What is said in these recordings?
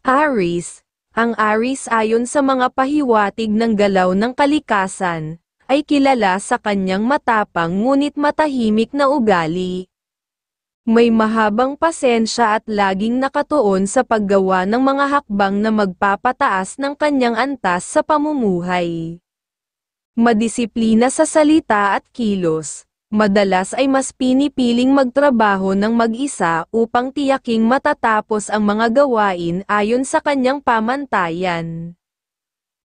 Aries. Ang Aries ayon sa mga pahiwatig ng galaw ng kalikasan, ay kilala sa kanyang matapang ngunit matahimik na ugali. May mahabang pasensya at laging nakatuon sa paggawa ng mga hakbang na magpapataas ng kanyang antas sa pamumuhay. Madisiplina sa salita at kilos. Madalas ay mas pinipiling magtrabaho ng mag-isa upang tiyaking matatapos ang mga gawain ayon sa kanyang pamantayan.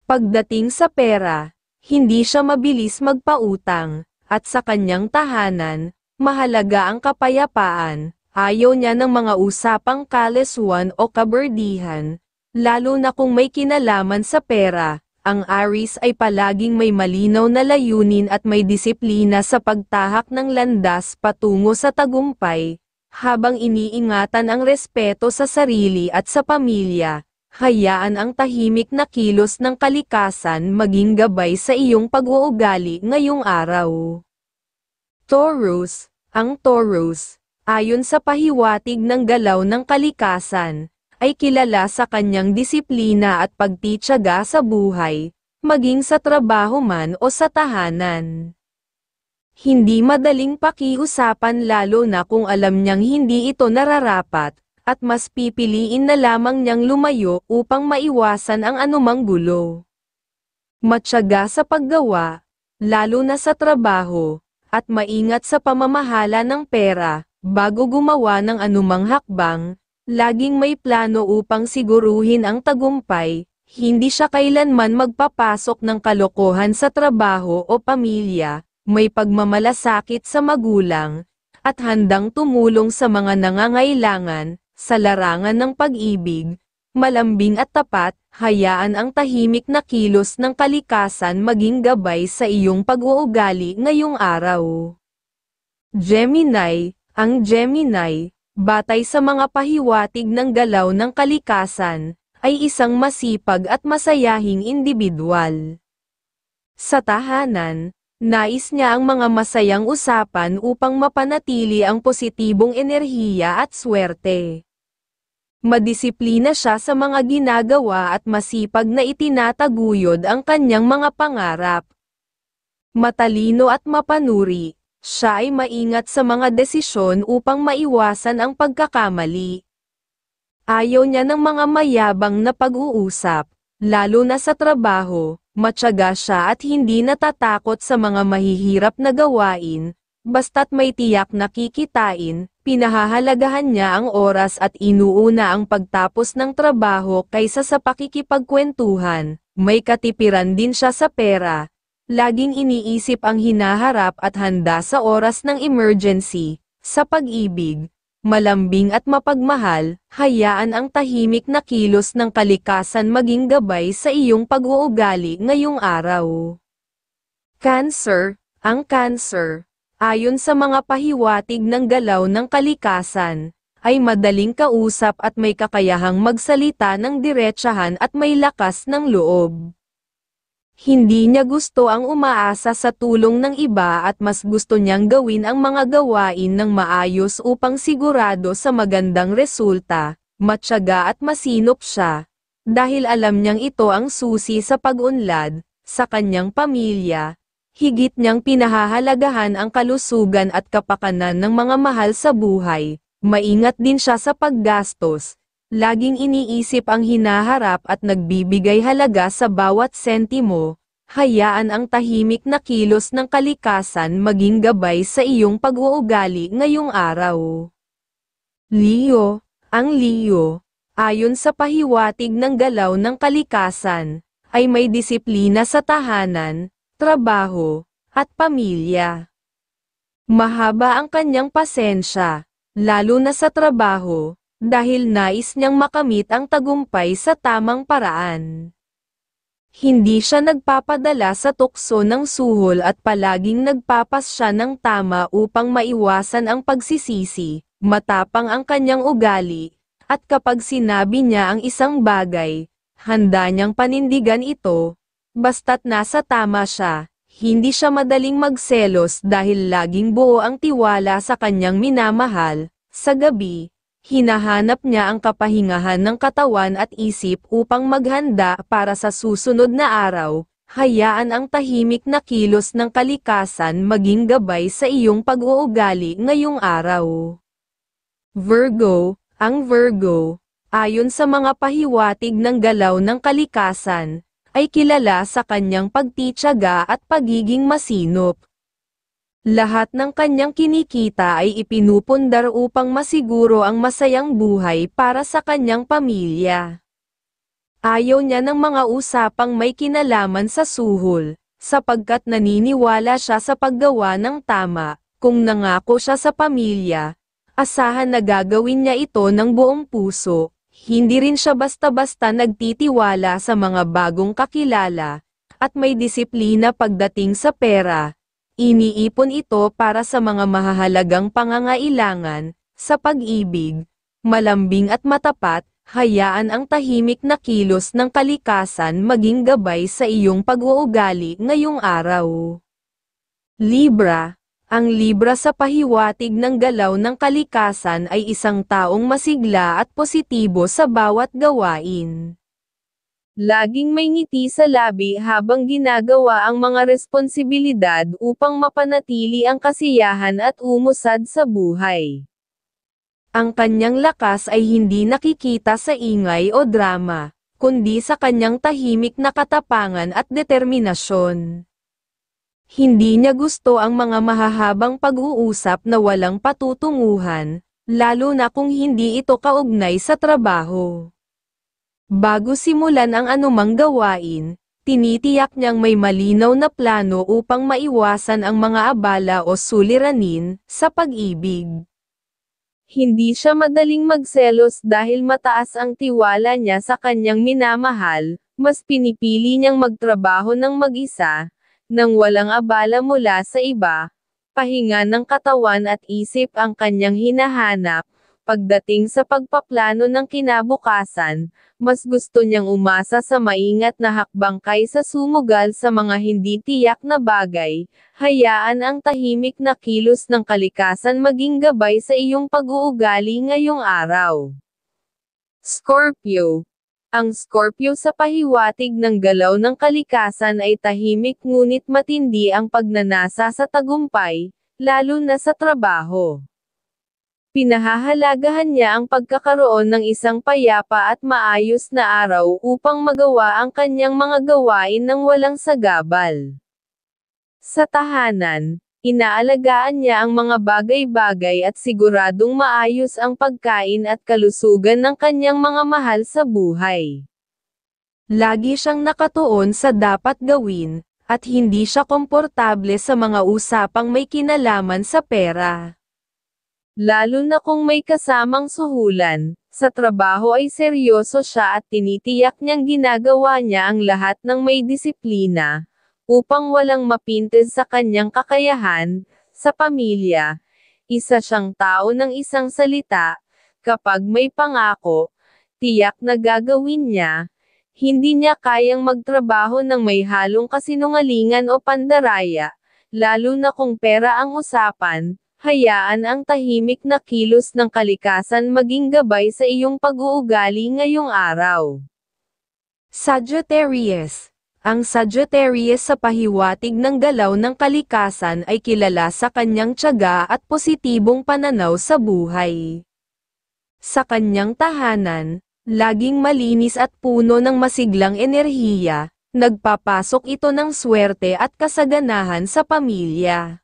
Pagdating sa pera, hindi siya mabilis magpautang, at sa kanyang tahanan, mahalaga ang kapayapaan. Ayaw niya ng mga usapang kalisuan o kaberdihan, lalo na kung may kinalaman sa pera. Ang Aries ay palaging may malinaw na layunin at may disiplina sa pagtahak ng landas patungo sa tagumpay, habang iniingatan ang respeto sa sarili at sa pamilya. Hayaan ang tahimik na kilos ng kalikasan maging gabay sa iyong pag-uugali ngayong araw. Taurus. Ang Taurus, ayon sa pahiwatig ng galaw ng kalikasan, ay kilala sa kanyang disiplina at pagtitiyaga sa buhay, maging sa trabaho man o sa tahanan. Hindi madaling pakiusapan lalo na kung alam niyang hindi ito nararapat, at mas pipiliin na lamang niyang lumayo upang maiwasan ang anumang gulo. Matyaga sa paggawa, lalo na sa trabaho, at maingat sa pamamahala ng pera, bago gumawa ng anumang hakbang. Laging may plano upang siguruhin ang tagumpay, hindi siya kailanman magpapasok ng kalokohan sa trabaho o pamilya, may pagmamalasakit sa magulang, at handang tumulong sa mga nangangailangan, sa larangan ng pag-ibig, malambing at tapat, hayaan ang tahimik na kilos ng kalikasan maging gabay sa iyong pag-uugali ngayong araw. Gemini. Ang Gemini, batay sa mga pahiwatig ng galaw ng kalikasan, ay isang masipag at masayahing individual. Sa tahanan, nais niya ang mga masayang usapan upang mapanatili ang positibong enerhiya at swerte. Madisiplina siya sa mga ginagawa at masipag na itinataguyod ang kanyang mga pangarap. Matalino at mapanuri. Siya ay maingat sa mga desisyon upang maiwasan ang pagkakamali. Ayaw niya ng mga mayabang na pag-uusap, lalo na sa trabaho. Matyaga siya at hindi natatakot sa mga mahihirap na gawain, basta't may tiyak na kikitain. Pinahahalagahan niya ang oras at inuuna ang pagtapos ng trabaho kaysa sa pakikipagkwentuhan. May katipiran din siya sa pera. Laging iniisip ang hinaharap at handa sa oras ng emergency. Sa pag-ibig, malambing at mapagmahal, hayaan ang tahimik na kilos ng kalikasan maging gabay sa iyong pag-uugali ngayong araw. Cancer. Ang Cancer, ayon sa mga pahiwatig ng galaw ng kalikasan, ay madaling kausap at may kakayahang magsalita ng diretsahan at may lakas ng loob. Hindi niya gusto ang umaasa sa tulong ng iba at mas gusto niyang gawin ang mga gawain ng maayos upang sigurado sa magandang resulta. Matyaga at masinop siya, dahil alam niyang ito ang susi sa pag-unlad, sa kanyang pamilya. Higit niyang pinahahalagahan ang kalusugan at kapakanan ng mga mahal sa buhay. Maingat din siya sa paggastos. Laging iniisip ang hinaharap at nagbibigay halaga sa bawat sentimo. Hayaan ang tahimik na kilos ng kalikasan maging gabay sa iyong pag-uugali ngayong araw. Leo. Ang Leo, ayon sa pahiwatig ng galaw ng kalikasan, ay may disiplina sa tahanan, trabaho, at pamilya. Mahaba ang kanyang pasensya, lalo na sa trabaho, dahil nais niyang makamit ang tagumpay sa tamang paraan. Hindi siya nagpapadala sa tukso ng suhol at palaging nagpapasya ng tama upang maiwasan ang pagsisisi. Matapang ang kanyang ugali, at kapag sinabi niya ang isang bagay, handa niyang panindigan ito, basta't nasa tama siya. Hindi siya madaling magselos dahil laging buo ang tiwala sa kanyang minamahal. Sa gabi, Hinahanap niya ang kapahingahan ng katawan at isip upang maghanda para sa susunod na araw. Hayaan ang tahimik na kilos ng kalikasan maging gabay sa iyong pag-uugali ngayong araw. Virgo, ang Virgo, ayon sa mga pahiwatig ng galaw ng kalikasan, ay kilala sa kanyang pagtitiyaga at pagiging masinop. Lahat ng kanyang kinikita ay ipinupundar upang masiguro ang masayang buhay para sa kanyang pamilya. Ayaw niya ng mga usapang may kinalaman sa suhol, sapagkat naniniwala siya sa paggawa ng tama. Kung nangako siya sa pamilya, asahan na gagawin niya ito ng buong puso. Hindi rin siya basta-basta nagtitiwala sa mga bagong kakilala, at may disiplina pagdating sa pera. Iniipon ito para sa mga mahahalagang pangangailangan, sa pag-ibig, malambing at matapat. Hayaan ang tahimik na kilos ng kalikasan maging gabay sa iyong pag-uugali ngayong araw. Libra, ang Libra sa pahiwatig ng galaw ng kalikasan ay isang taong masigla at positibo sa bawat gawain. Laging may ngiti sa labi habang ginagawa ang mga responsibilidad upang mapanatili ang kasiyahan at umusad sa buhay. Ang kanyang lakas ay hindi nakikita sa ingay o drama, kundi sa kanyang tahimik na katapangan at determinasyon. Hindi niya gusto ang mga mahahabang pag-uusap na walang patutunguhan, lalo na kung hindi ito kaugnay sa trabaho. Bago simulan ang anumang gawain, tinitiyak niyang may malinaw na plano upang maiwasan ang mga abala o suliranin sa pag-ibig. Hindi siya madaling magselos dahil mataas ang tiwala niya sa kanyang minamahal, mas pinipili niyang magtrabaho ng mag-isa, nang walang abala mula sa iba. Pahinga ng katawan at isip ang kanyang hinahanap. Pagdating sa pagpaplano ng kinabukasan, mas gusto niyang umasa sa maingat na hakbang kaysa sumugal sa mga hindi tiyak na bagay. Hayaan ang tahimik na kilos ng kalikasan maging gabay sa iyong pag-uugali ngayong araw. Scorpio. Ang Scorpio sa pahiwatig ng galaw ng kalikasan ay tahimik ngunit matindi ang pagnanasa sa tagumpay, lalo na sa trabaho. Pinahahalagahan niya ang pagkakaroon ng isang payapa at maayos na araw upang magawa ang kanyang mga gawain ng walang sagabal. Sa tahanan, inaalagaan niya ang mga bagay-bagay at siguradong maayos ang pagkain at kalusugan ng kanyang mga mahal sa buhay. Lagi siyang nakatuon sa dapat gawin, at hindi siya komportable sa mga usapang may kinalaman sa pera. Lalo na kung may kasamang suhulan, sa trabaho ay seryoso siya at tinitiyak niyang ginagawa niya ang lahat ng may disiplina, upang walang mapintes sa kanyang kakayahan. Sa pamilya, isa siyang tao ng isang salita, kapag may pangako, tiyak na gagawin niya. Hindi niya kayang magtrabaho ng may halong kasinungalingan o pandaraya, lalo na kung pera ang usapan. Hayaan ang tahimik na kilos ng kalikasan maging gabay sa iyong pag-uugali ngayong araw. Sagittarius. Ang Sagittarius sa pahiwatig ng galaw ng kalikasan ay kilala sa kanyang tiyaga at positibong pananaw sa buhay. Sa kanyang tahanan, laging malinis at puno ng masiglang enerhiya, nagpapasok ito ng swerte at kasaganahan sa pamilya.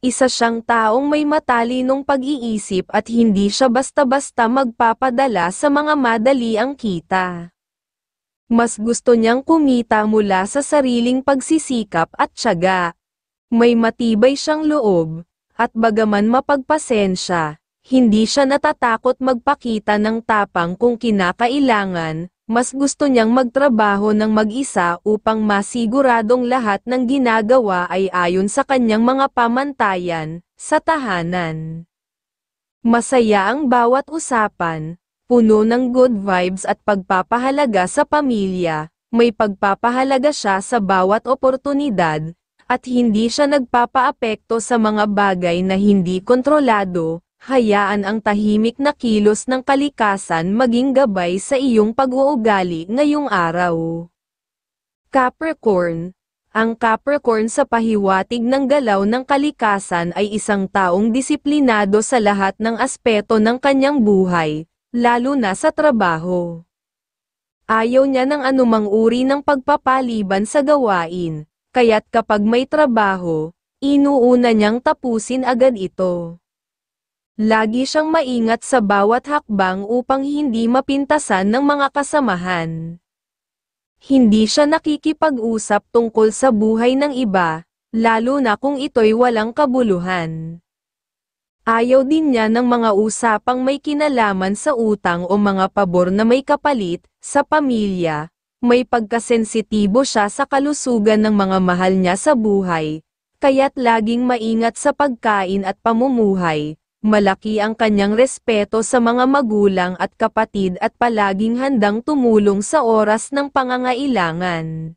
Isa siyang taong may matalinong pag-iisip at hindi siya basta-basta magpapadala sa mga madaliang kita. Mas gusto niyang kumita mula sa sariling pagsisikap at tiyaga. May matibay siyang loob, at bagaman mapagpasensya, hindi siya natatakot magpakita ng tapang kung kinakailangan. Mas gusto niyang magtrabaho ng mag-isa upang masiguradong lahat ng ginagawa ay ayon sa kanyang mga pamantayan, sa tahanan. Masaya ang bawat usapan, puno ng good vibes at pagpapahalaga sa pamilya, may pagpapahalaga siya sa bawat oportunidad, at hindi siya nagpapaapekto sa mga bagay na hindi kontrolado. hayaan ang tahimik na kilos ng kalikasan maging gabay sa iyong pag-uugali ngayong araw. Capricorn. Ang Capricorn sa pahiwatig ng galaw ng kalikasan ay isang taong disiplinado sa lahat ng aspeto ng kanyang buhay, lalo na sa trabaho. Ayaw niya ng anumang uri ng pagpapaliban sa gawain, kaya't kapag may trabaho, inuuna niyang tapusin agad ito. Lagi siyang maingat sa bawat hakbang upang hindi mapintasan ng mga kasamahan. Hindi siya nakikipag-usap tungkol sa buhay ng iba, lalo na kung ito'y walang kabuluhan. Ayaw din niya ng mga usapang may kinalaman sa utang o mga pabor na may kapalit. Sa pamilya, may pagkasensitibo siya sa kalusugan ng mga mahal niya sa buhay, kaya't laging maingat sa pagkain at pamumuhay. Malaki ang kanyang respeto sa mga magulang at kapatid at palaging handang tumulong sa oras ng pangangailangan.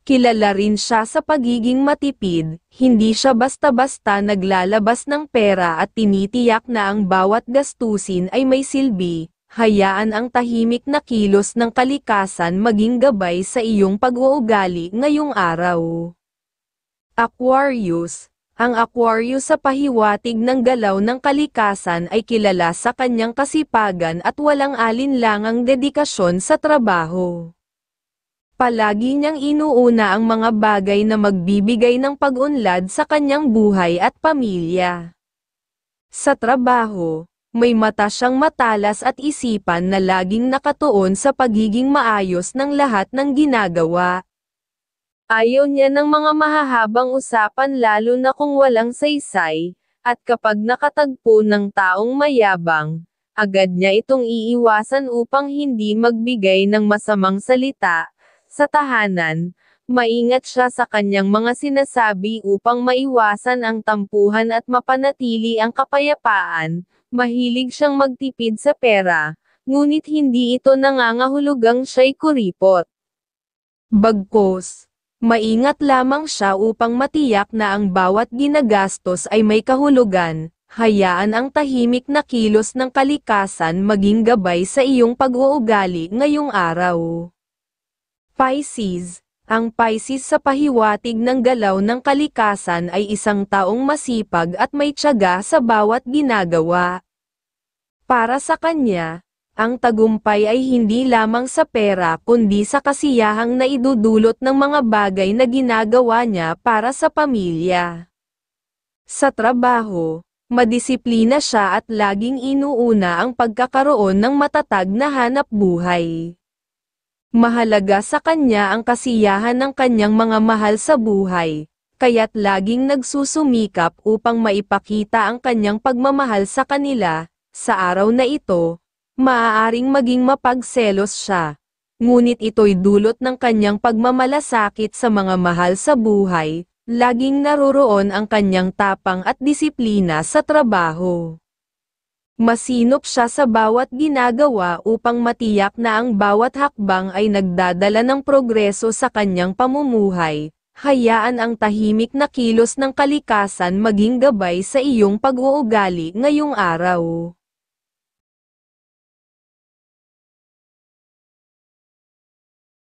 Kilala rin siya sa pagiging matipid, hindi siya basta-basta naglalabas ng pera at tinitiyak na ang bawat gastusin ay may silbi. Hayaan ang tahimik na kilos ng kalikasan maging gabay sa iyong pag-uugali ngayong araw. Aquarius. Ang Aquarius sa pahiwatig ng galaw ng kalikasan ay kilala sa kanyang kasipagan at walang alinlangang dedikasyon sa trabaho. Palagi niyang inuuna ang mga bagay na magbibigay ng pag-unlad sa kanyang buhay at pamilya. Sa trabaho, may mata siyang matalas at isipan na laging nakatuon sa pagiging maayos ng lahat ng ginagawa. Ayaw niya ng mga mahahabang usapan lalo na kung walang saysay, at kapag nakatagpo ng taong mayabang, agad niya itong iiwasan upang hindi magbigay ng masamang salita. Sa tahanan, maingat siya sa kanyang mga sinasabi upang maiwasan ang tampuhan at mapanatili ang kapayapaan. Mahilig siyang magtipid sa pera, ngunit hindi ito nangangahulugang siya'y kuripot. Bagkus, maingat lamang siya upang matiyak na ang bawat ginagastos ay may kahulugan. Hayaan ang tahimik na kilos ng kalikasan maging gabay sa iyong pag-uugali ngayong araw. Pisces. Ang Pisces sa pahiwatig ng galaw ng kalikasan ay isang taong masipag at may tiyaga sa bawat ginagawa. Para sa kanya, ang tagumpay ay hindi lamang sa pera kundi sa kasiyahang naidudulot ng mga bagay na ginagawa niya para sa pamilya. Sa trabaho, madisiplina siya at laging inuuna ang pagkakaroon ng matatag na hanap buhay. Mahalaga sa kanya ang kasiyahan ng kanyang mga mahal sa buhay, kaya't laging nagsusumikap upang maipakita ang kanyang pagmamahal sa kanila. Sa araw na ito, maaaring maging mapagselos siya, ngunit ito'y dulot ng kanyang pagmamalasakit sa mga mahal sa buhay. Laging naroroon ang kanyang tapang at disiplina sa trabaho. Masinop siya sa bawat ginagawa upang matiyak na ang bawat hakbang ay nagdadala ng progreso sa kanyang pamumuhay. Hayaan ang tahimik na kilos ng kalikasan maging gabay sa iyong pag-uugali ngayong araw.